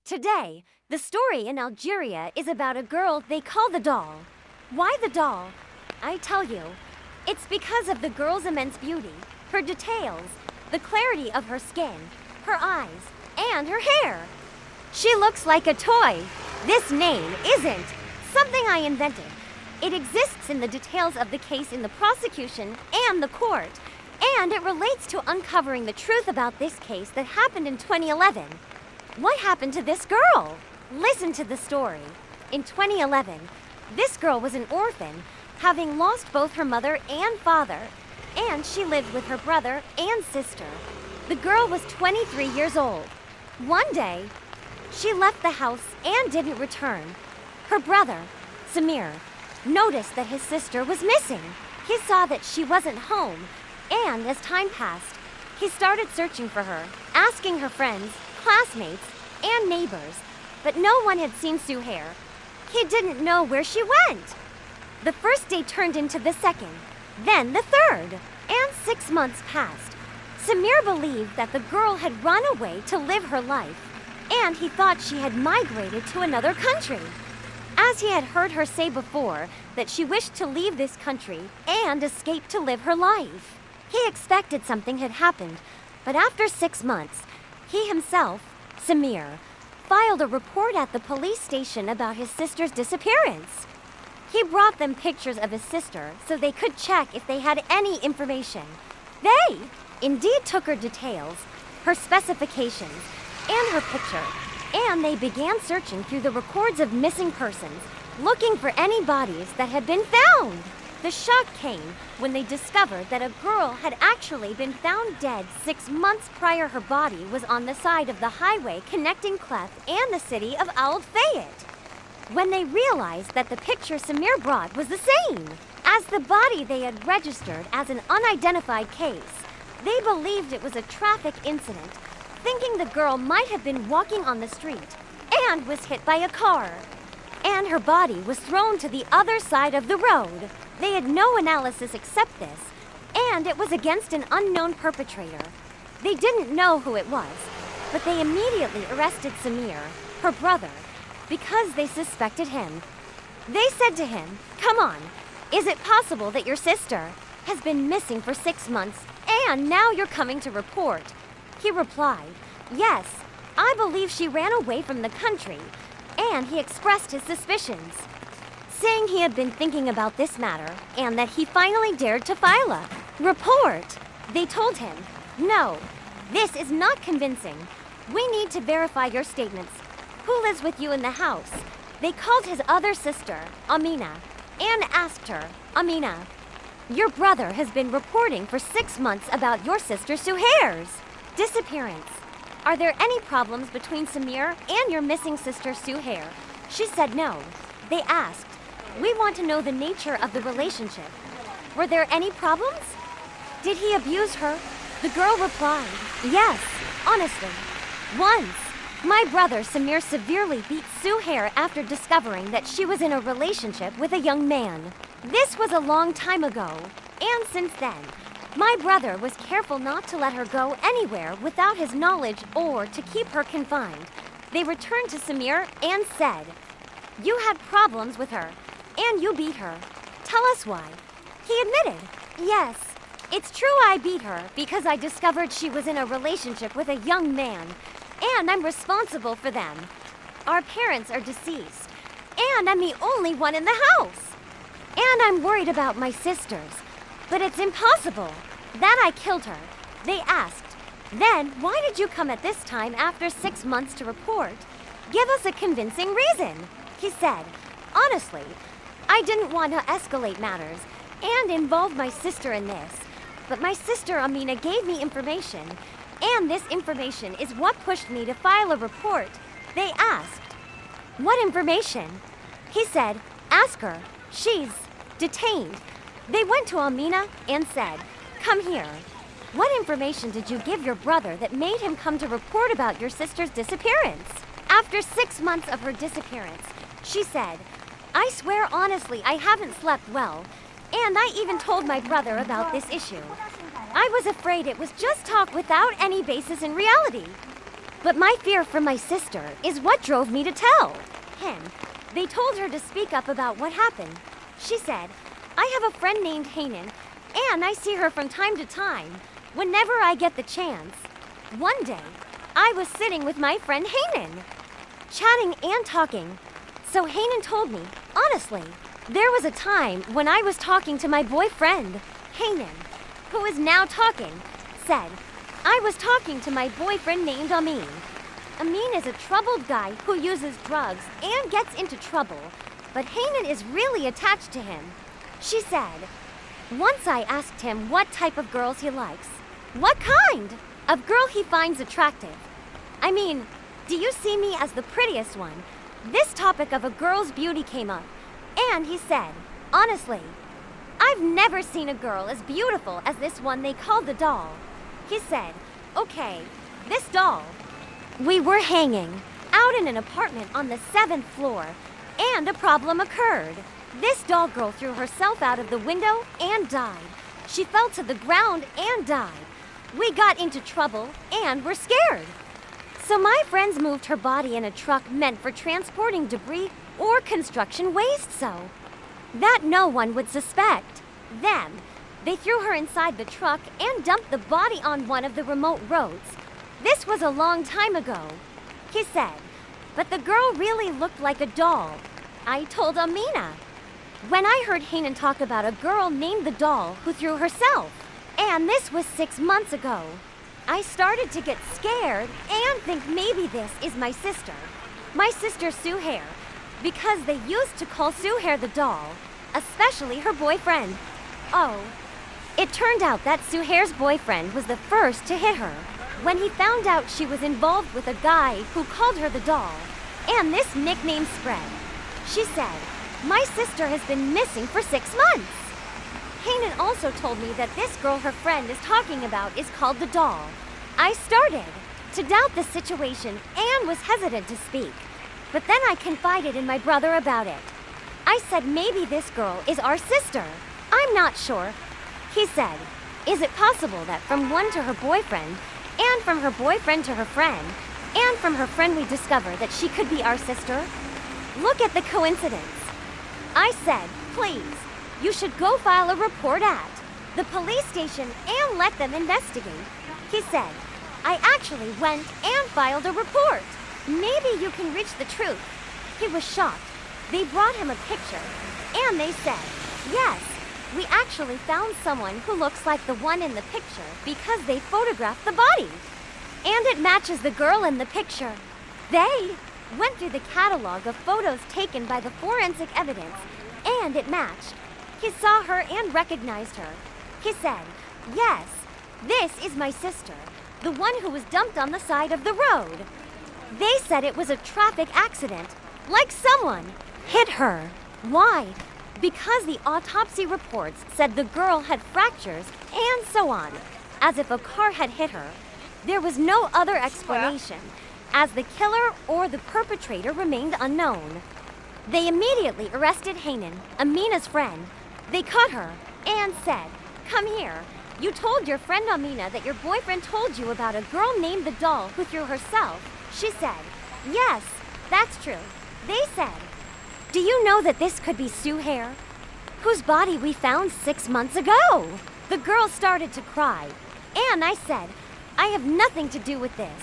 Today, the story in Algeria is about a girl they call the doll. Why the doll? I tell you, it's because of the girl's immense beauty, her details, the clarity of her skin, her eyes, and her hair. She looks like a toy. This name isn't something I invented. It exists in the details of the case in the prosecution and the court, and it relates to uncovering the truth about this case that happened in 2011. What happened to this girl? Listen to the story. In 2011, this girl was an orphan, having lost both her mother and father, and she lived with her brother and sister. The girl was 23 years old. One day, she left the house and didn't return. Her brother, Samir, noticed that his sister was missing. He saw that she wasn't home, and as time passed, he started searching for her, asking her friends, classmates, and neighbors, but no one had seen Suhair. He didn't know where she went. The first day turned into the second, then the third, and 6 months passed. Samir believed that the girl had run away to live her life, and he thought she had migrated to another country. As he had heard her say before that she wished to leave this country and escape to live her life. He expected something had happened, but after 6 months, he himself, Samir, filed a report at the police station about his sister's disappearance. He brought them pictures of his sister so they could check if they had any information. They indeed took her details, her specifications, and her picture, and they began searching through the records of missing persons, looking for any bodies that had been found. The shock came when they discovered that a girl had actually been found dead 6 months prior. Her body was on the side of the highway connecting Clef and the city of Al Fayet. When they realized that the picture Samir brought was the same as the body they had registered as an unidentified case, they believed it was a traffic incident, thinking the girl might have been walking on the street and was hit by a car, and her body was thrown to the other side of the road. They had no analysis except this, and it was against an unknown perpetrator. They didn't know who it was, but they immediately arrested Samir, her brother, because they suspected him. They said to him, "Come on, is it possible that your sister has been missing for 6 months and now you're coming to report?" He replied, "Yes, I believe she ran away from the country," and he expressed his suspicions, saying he had been thinking about this matter and that he finally dared to file a report. They told him, "No, this is not convincing. We need to verify your statements. Who lives with you in the house?" They called his other sister, Amina, and asked her, "Amina, your brother has been reporting for 6 months about your sister Suhair's disappearance. Are there any problems between Samir and your missing sister Suhair?" She said no. They asked, "We want to know the nature of the relationship. Were there any problems? Did he abuse her?" The girl replied, "Yes, honestly. Once, my brother Samir severely beat Suhair after discovering that she was in a relationship with a young man. This was a long time ago, and since then, my brother was careful not to let her go anywhere without his knowledge or to keep her confined." They returned to Samir and said, "You had problems with her, and you beat her. Tell us why." He admitted, "Yes, it's true I beat her because I discovered she was in a relationship with a young man, and I'm responsible for them. Our parents are deceased, and I'm the only one in the house. And I'm worried about my sisters, but it's impossible that I killed her." They asked, "Then why did you come at this time after 6 months to report? Give us a convincing reason." He said, "Honestly, I didn't want to escalate matters and involve my sister in this, but my sister Amina gave me information, and this information is what pushed me to file a report." They asked, "What information?" He said, "Ask her. She's detained." They went to Amina and said, "Come here. What information did you give your brother that made him come to report about your sister's disappearance?" After 6 months of her disappearance, she said, "I swear honestly I haven't slept well, and I even told my brother about this issue. I was afraid it was just talk without any basis in reality." But my fear for my sister is what drove me to tell him. They told her to speak up about what happened. She said, I have a friend named Hanan, and I see her from time to time, whenever I get the chance. One day, I was sitting with my friend Hanan, chatting and talking. So Hanan told me, honestly, there was a time when I was talking to my boyfriend, Hanan, who is now talking, said, I was talking to my boyfriend named Amin. Amin is a troubled guy who uses drugs and gets into trouble, but Hanan is really attached to him. She said, once I asked him what type of girls he likes, what kind of girl he finds attractive. I mean, do you see me as the prettiest one? This topic of a girl's beauty came up, and he said, honestly, I've never seen a girl as beautiful as this one they call the doll. He said, okay, this doll. We were hanging out in an apartment on the 7th floor, and a problem occurred. This doll girl threw herself out of the window and died. She fell to the ground and died. We got into trouble and were scared. So my friends moved her body in a truck meant for transporting debris or construction waste so that no one would suspect them. They threw her inside the truck and dumped the body on one of the remote roads. This was a long time ago, he said, but the girl really looked like a doll. I told Amina. When I heard Hanan talk about a girl named the doll who threw herself, and this was 6 months ago, I started to get scared and think maybe this is my sister Suhair, because they used to call Suhair the doll, especially her boyfriend. Oh, it turned out that Suhair's boyfriend was the first to hit her when he found out she was involved with a guy who called her the doll, and this nickname spread. She said, my sister has been missing for 6 months. Hanan also told me that this girl her friend is talking about is called the doll. I started to doubt the situation and was hesitant to speak, but then I confided in my brother about it. I said maybe this girl is our sister. I'm not sure. He said, is it possible that from one to her boyfriend, and from her boyfriend to her friend, and from her friend we discovered that she could be our sister? Look at the coincidence. I said, please, you should go file a report at the police station and let them investigate. He said, I actually went and filed a report. Maybe you can reach the truth. He was shocked. They brought him a picture, and they said, yes, we actually found someone who looks like the one in the picture because they photographed the body. And it matches the girl in the picture. They went through the catalog of photos taken by the forensic evidence, and it matched. He saw her and recognized her. He said, yes, this is my sister, the one who was dumped on the side of the road. They said it was a traffic accident, like someone hit her. Why? Because the autopsy reports said the girl had fractures and so on, as if a car had hit her. There was no other explanation, as the killer or the perpetrator remained unknown. They immediately arrested Hanan, Amina's friend. They caught her and said, come here. You told your friend Amina that your boyfriend told you about a girl named the doll who threw herself. She said, yes, that's true. They said, do you know that this could be Suhair, whose body we found 6 months ago? The girl started to cry, and I said, I have nothing to do with this.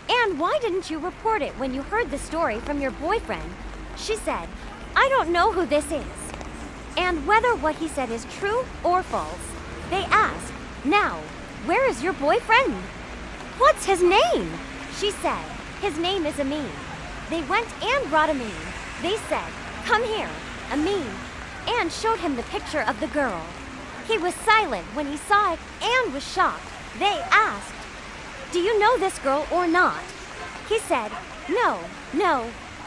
And why didn't you report it when you heard the story from your boyfriend? She said, I don't know who this is. And whether what he said is true or false, they asked, now, where is your boyfriend? What's his name? She said, his name is Amin. They went and brought Amin. They said, come here, Amin, and showed him the picture of the girl. He was silent when he saw it and was shocked. They asked, do you know this girl or not? He said, no,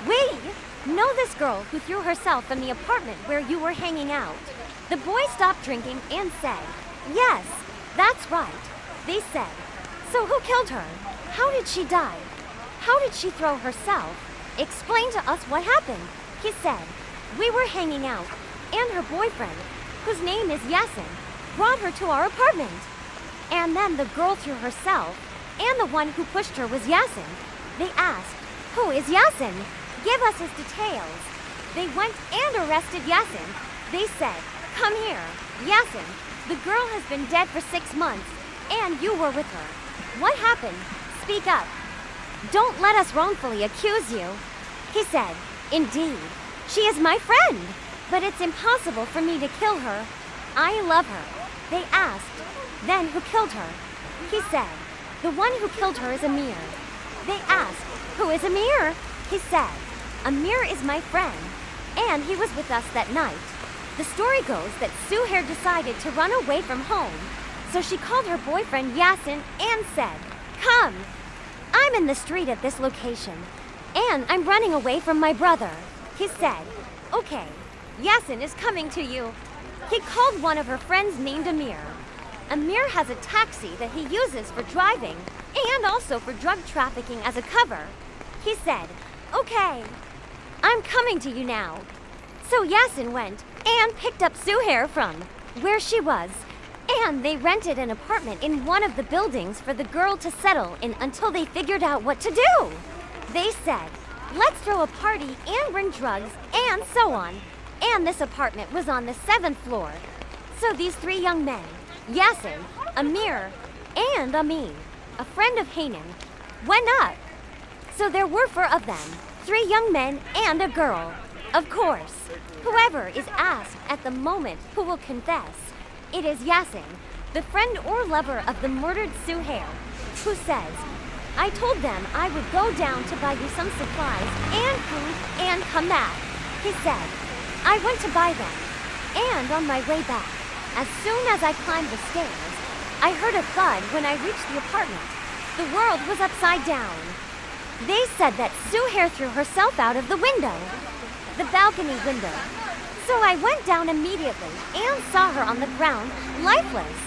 we know this girl who threw herself in the apartment where you were hanging out. The boy stopped drinking and said, yes, that's right. They said, so who killed her? How did she die? How did she throw herself? Explain to us what happened. He said, we were hanging out, and her boyfriend, whose name is Yasin, brought her to our apartment. And then the girl threw herself, and the one who pushed her was Yasin. They asked, "Who is Yasin? Give us his details." They went and arrested Yasin. They said, "Come here, Yasin. The girl has been dead for 6 months, and you were with her. What happened? Speak up. Don't let us wrongfully accuse you." He said, "Indeed, she is my friend, but it's impossible for me to kill her. I love her." They asked, "Then who killed her?" He said, "The one who killed her is Amir." They asked, "Who is Amir?" He said, "Amir is my friend, and he was with us that night." The story goes that Suhair decided to run away from home, so she called her boyfriend Yasin and said, "Come. I'm in the street at this location, and I'm running away from my brother." He said, "Okay, Yasin is coming to you." He called one of her friends named Amir. Amir has a taxi that he uses for driving and also for drug trafficking as a cover. He said, "Okay, I'm coming to you now." So Yasin went and picked up Suhair from where she was, and they rented an apartment in one of the buildings for the girl to settle in until they figured out what to do. They said, "Let's throw a party and bring drugs and so on." And this apartment was on the 7th floor. So these 3 young men, Yasin, Amir, and Amin, a friend of Hanan, went up. So there were 4 of them, 3 young men and a girl. Of course, whoever is asked at the moment who will confess, it is Yasin, the friend or lover of the murdered Suhair, who says, "I told them I would go down to buy you some supplies and food and come back." He said, "I went to buy them, and on my way back, as soon as I climbed the stairs, I heard a thud when I reached the apartment. The world was upside down." They said that Suhair threw herself out of the window, the balcony window. So I went down immediately and saw her on the ground, lifeless.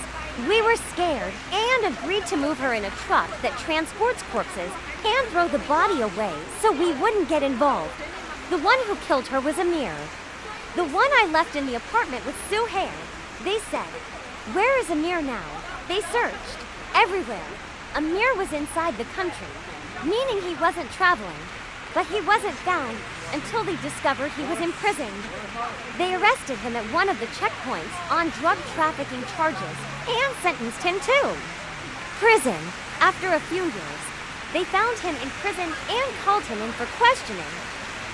We were scared and agreed to move her in a truck that transports corpses and throw the body away so we wouldn't get involved. The one who killed her was Amir, the one I left in the apartment with Suhair. They said, "Where is Amir now?" They searched everywhere. Amir was inside the country, meaning he wasn't traveling, but he wasn't found until they discovered he was imprisoned. They arrested him at one of the checkpoints on drug trafficking charges and sentenced him to prison. After a few years, they found him in prison and called him in for questioning.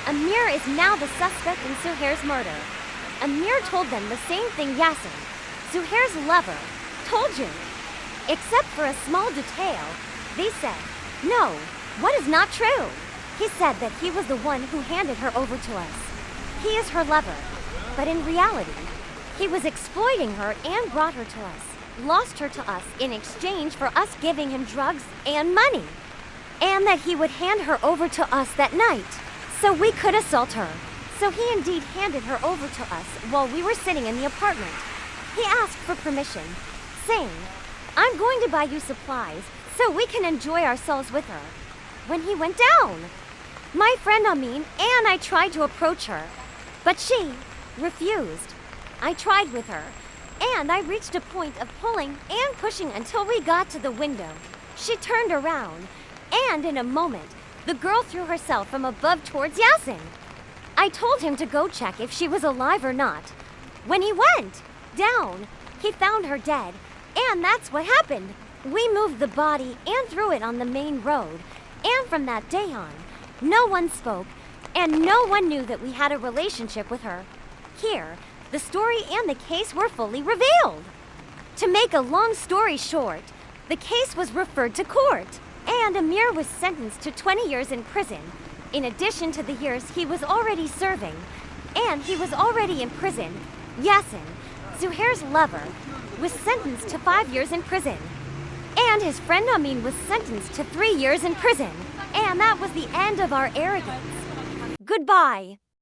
Amir is now the suspect in Suhair's murder. Amir told them the same thing Yasin, Suhair's lover, told you. Except for a small detail, they said, "No, what is not true?" He said that he was the one who handed her over to us. He is her lover, but in reality, he was exploiting her and brought her to us, lost her to us in exchange for us giving him drugs and money, and that he would hand her over to us that night so we could assault her. So he indeed handed her over to us while we were sitting in the apartment. He asked for permission, saying, "I'm going to buy you supplies so we can enjoy ourselves with her." When he went down, my friend Amin and I tried to approach her, but she refused. I tried with her, and I reached a point of pulling and pushing until we got to the window. She turned around, and in a moment, the girl threw herself from above towards Yasin. I told him to go check if she was alive or not. When he went down, he found her dead, and that's what happened. We moved the body and threw it on the main road, and from that day on, no one spoke, and no one knew that we had a relationship with her. Here, the story and the case were fully revealed. To make a long story short, the case was referred to court, and Amir was sentenced to 20 years in prison, in addition to the years he was already serving, and he was already in prison. Yasin, Suhair's lover, was sentenced to 5 years in prison, and his friend Amin was sentenced to 3 years in prison. And that was the end of our arrogance. Goodbye.